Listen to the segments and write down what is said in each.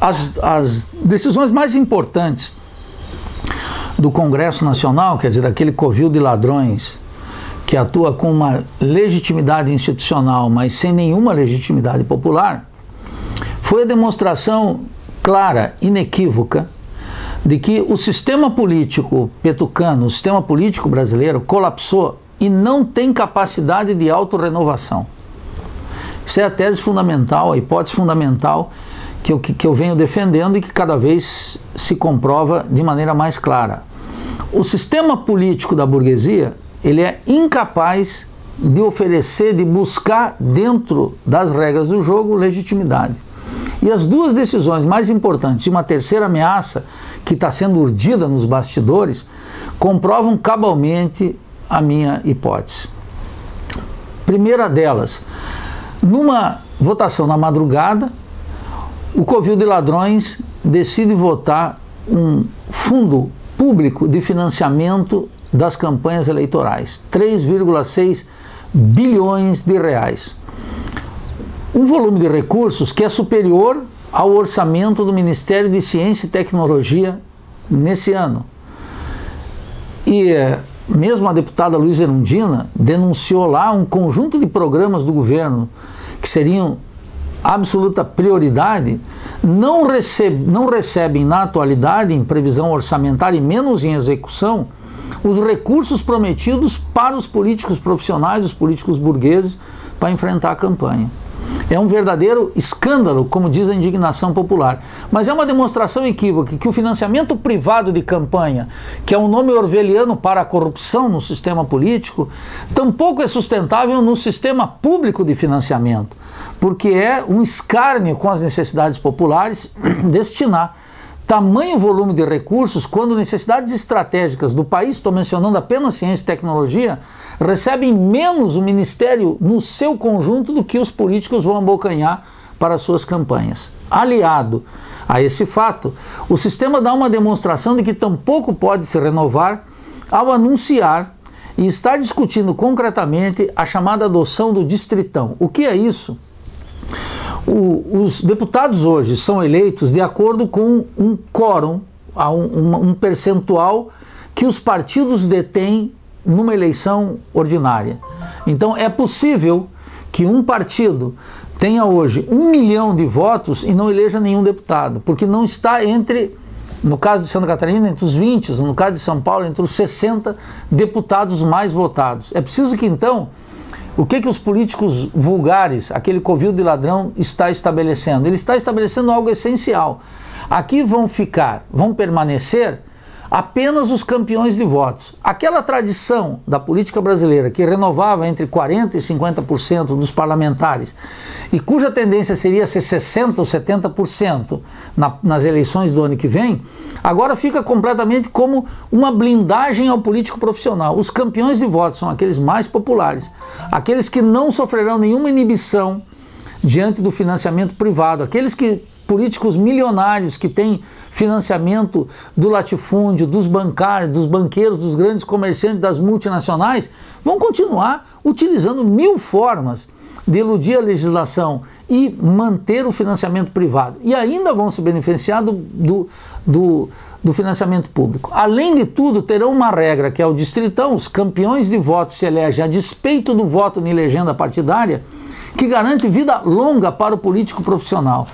as decisões mais importantes do Congresso Nacional, quer dizer, daquele covil de ladrões que atua com uma legitimidade institucional, mas sem nenhuma legitimidade popular, foi a demonstração clara, inequívoca, de que o sistema político petucano, o sistema político brasileiro, colapsou e não tem capacidade de autorrenovação. Isso é a tese fundamental, a hipótese fundamental que eu venho defendendo e que cada vez se comprova de maneira mais clara. O sistema político da burguesia, ele é incapaz de oferecer, de buscar dentro das regras do jogo legitimidade. E as duas decisões mais importantes, e uma terceira ameaça que está sendo urdida nos bastidores, comprovam cabalmente a minha hipótese. Primeira delas, numa votação na madrugada, o covil de ladrões decide votar um fundo público de financiamento das campanhas eleitorais, 3,6 bilhões de reais. Um volume de recursos que é superior ao orçamento do Ministério de Ciência e Tecnologia nesse ano. E mesmo a deputada Luísa Erundina denunciou lá um conjunto de programas do governo que seriam absoluta prioridade, não recebem na atualidade, em previsão orçamentária e menos em execução, os recursos prometidos para os políticos profissionais, os políticos burgueses, para enfrentar a campanha. É um verdadeiro escândalo, como diz a indignação popular. Mas é uma demonstração equívoca que o financiamento privado de campanha, que é um nome orwelliano para a corrupção no sistema político, tampouco é sustentável no sistema público de financiamento, porque é um escárnio com as necessidades populares destinar tamanho volume de recursos quando necessidades estratégicas do país, estou mencionando apenas ciência e tecnologia, recebem menos o Ministério no seu conjunto do que os políticos vão abocanhar para suas campanhas. Aliado a esse fato, o sistema dá uma demonstração de que tampouco pode se renovar ao anunciar e estar discutindo concretamente a chamada adoção do distritão. O que é isso? Os deputados hoje são eleitos de acordo com um quórum, um percentual que os partidos detêm numa eleição ordinária. Então é possível que um partido tenha hoje 1 milhão de votos e não eleja nenhum deputado, porque não está entre, no caso de Santa Catarina, entre os 20, no caso de São Paulo, entre os 60 deputados mais votados. É preciso que então, o que os políticos vulgares, aquele covil de ladrão, está estabelecendo? Ele está estabelecendo algo essencial. Aqui vão permanecer apenas os campeões de votos. Aquela tradição da política brasileira que renovava entre 40% e 50% dos parlamentares e cuja tendência seria ser 60% ou 70% nas eleições do ano que vem, agora fica completamente como uma blindagem ao político profissional. Os campeões de votos são aqueles mais populares, aqueles que não sofrerão nenhuma inibição diante do financiamento privado, aqueles políticos milionários que têm financiamento do latifúndio, dos bancários, dos banqueiros, dos grandes comerciantes, das multinacionais, vão continuar utilizando 1000 formas de eludir a legislação e manter o financiamento privado. E ainda vão se beneficiar do financiamento público. Além de tudo, terão uma regra, que é o distritão. Os campeões de votos se elegem a despeito do voto em legenda partidária, que garante vida longa para o político profissional.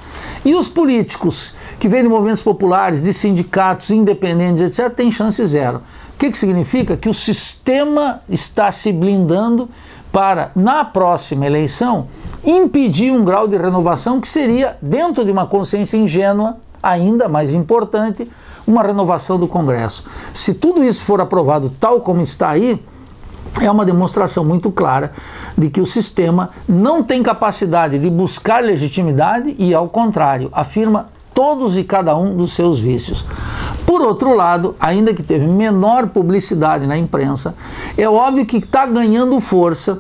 E os políticos que vêm de movimentos populares, de sindicatos, independentes, etc., têm chance zero. O que significa? Que o sistema está se blindando para, na próxima eleição, impedir um grau de renovação que seria, dentro de uma consciência ingênua, ainda mais importante, uma renovação do Congresso. Se tudo isso for aprovado tal como está aí, é uma demonstração muito clara de que o sistema não tem capacidade de buscar legitimidade e, ao contrário, afirma todos e cada um dos seus vícios. Por outro lado, ainda que teve menor publicidade na imprensa, é óbvio que está ganhando força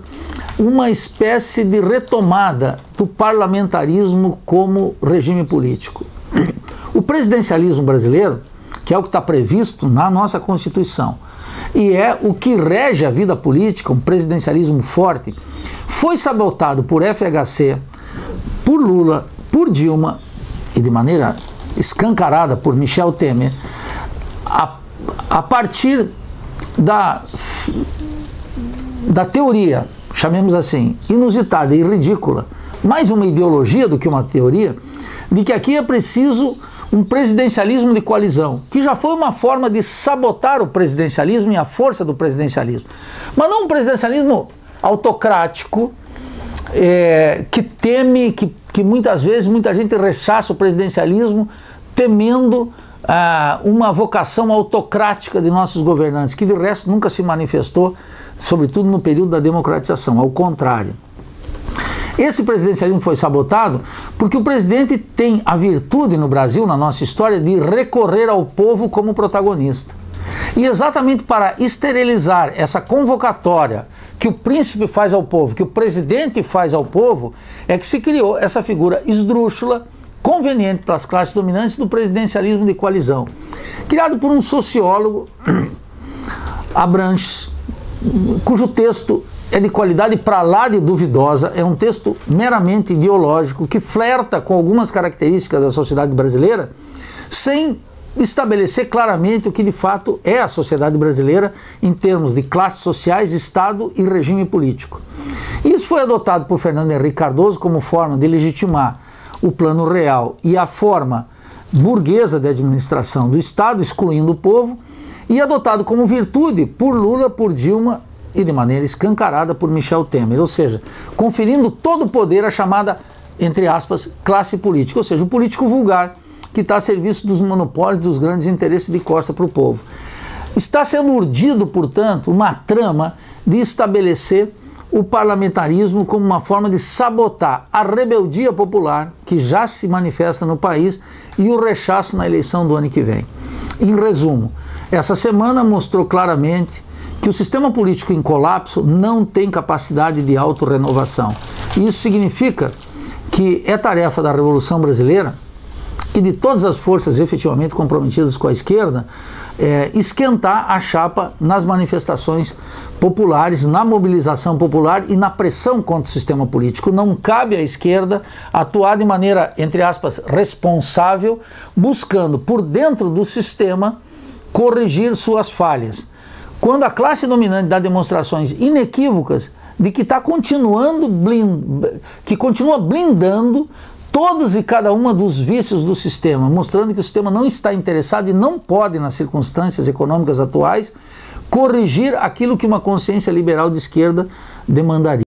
uma espécie de retomada do parlamentarismo como regime político. O presidencialismo brasileiro, que é o que está previsto na nossa Constituição, e é o que rege a vida política, um presidencialismo forte, foi sabotado por FHC, por Lula, por Dilma e de maneira escancarada por Michel Temer, a partir da teoria, chamemos assim, inusitada e ridícula, mais uma ideologia do que uma teoria, de que aqui é preciso um presidencialismo de coalizão, que já foi uma forma de sabotar o presidencialismo e a força do presidencialismo. Mas não um presidencialismo autocrático, que teme, que muitas vezes muita gente rechaça o presidencialismo, temendo uma vocação autocrática de nossos governantes, que de resto nunca se manifestou, sobretudo no período da democratização, ao contrário. Esse presidencialismo foi sabotado porque o presidente tem a virtude no Brasil, na nossa história, de recorrer ao povo como protagonista. E exatamente para esterilizar essa convocatória que o príncipe faz ao povo, que o presidente faz ao povo, é que se criou essa figura esdrúxula, conveniente para as classes dominantes, do presidencialismo de coalizão. Criado por um sociólogo, Abranches, cujo texto é de qualidade para lá de duvidosa, é um texto meramente ideológico que flerta com algumas características da sociedade brasileira, sem estabelecer claramente o que de fato é a sociedade brasileira em termos de classes sociais, Estado e regime político. Isso foi adotado por Fernando Henrique Cardoso como forma de legitimar o plano real e a forma burguesa de administração do Estado, excluindo o povo, e adotado como virtude por Lula, por Dilma e de maneira escancarada por Michel Temer, ou seja, conferindo todo o poder à chamada, entre aspas, classe política, ou seja, o político vulgar que está a serviço dos monopólios, dos grandes interesses de costa para o povo. Está sendo urdido, portanto, uma trama de estabelecer o parlamentarismo como uma forma de sabotar a rebeldia popular que já se manifesta no país e o rechaço na eleição do ano que vem. Em resumo, essa semana mostrou claramente que o sistema político em colapso não tem capacidade de autorrenovação. E isso significa que é tarefa da Revolução Brasileira e de todas as forças efetivamente comprometidas com a esquerda esquentar a chapa nas manifestações populares, na mobilização popular e na pressão contra o sistema político. Não cabe à esquerda atuar de maneira, entre aspas, responsável, buscando por dentro do sistema corrigir suas falhas. Quando a classe dominante dá demonstrações inequívocas de que continua blindando todos e cada uma dos vícios do sistema, mostrando que o sistema não está interessado e não pode, nas circunstâncias econômicas atuais, corrigir aquilo que uma consciência liberal de esquerda demandaria.